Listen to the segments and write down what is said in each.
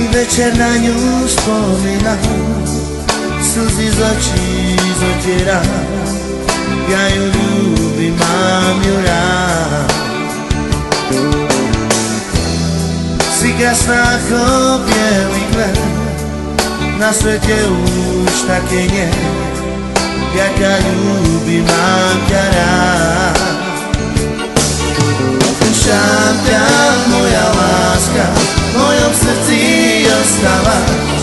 Večer na ňu spomínam, slzy z očí zotieram. Ja ju ľúbim, mám ju rád. Si krásna ako bielý kvet, na svete už také nie. Ja ťa ľúbim, mám ťa rád. Opúšťam ťa, moja láska, v mojom srdci ostávaš.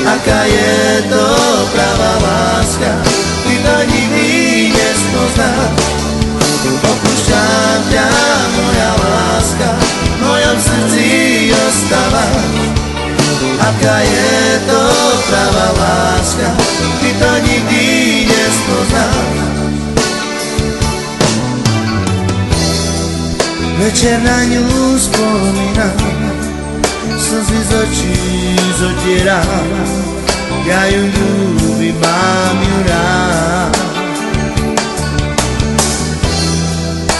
Aká je to pravá láska, ty to nikdy nespoznáš. Opúšťam ťa, moja láska, v mojom srdci ostávaš. Aká je to pravá láska, ty to nikdy nespoznáš. Večer na ňu spomínam, slzy z očí zotieram. Ja ju ľúbim, mám ju rád.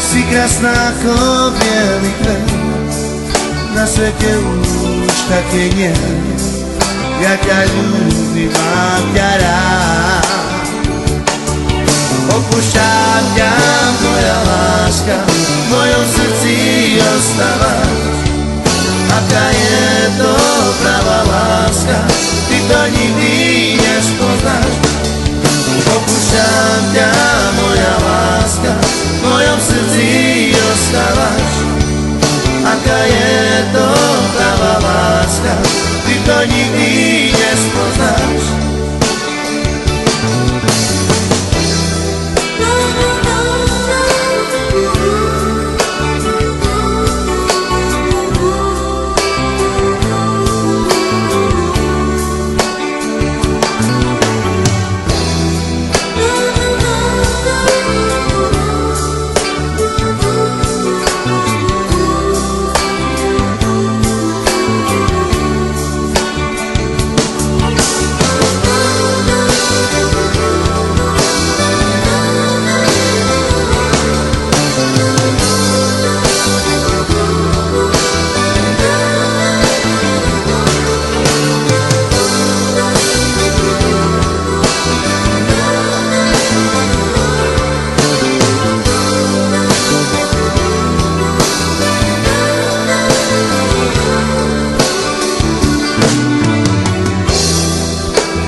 Si krásna ako bielý kvet, na svete už také nie. Ja ťa ľúbim, mám ťa rád. Opúšťam ťa, moja láska, v mojom srdci ostávaš. Aká je to pravá láska, ty to nikdy nespoznáš. Opúšťam ťa, moja láska, v mojom srdci ostávaš. Aká je to pravá láska, ty to nikdy nespoznáš.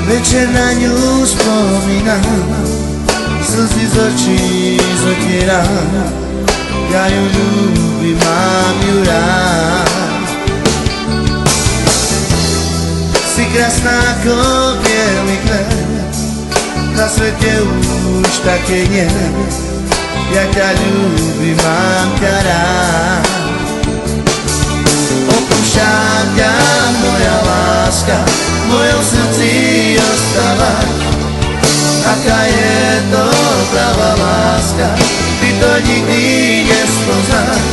Večer na ňu spomínam, slzy z očí zotieram. Ja ju ľúbim, mám ju rád. Si krásna ako bielý kvet, na svete už také nie. Ja ťa ľúbim, mám ťa rád. Opúšťam ťa, moja láska, v mojom srdci ostávaš. Aká je to pravá láska, ty to nikdy nespoznáš.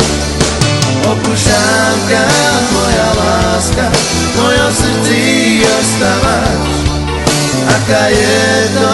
Opúšťam ťa, moja láska, v mojom srdci ostávaš. Aká je to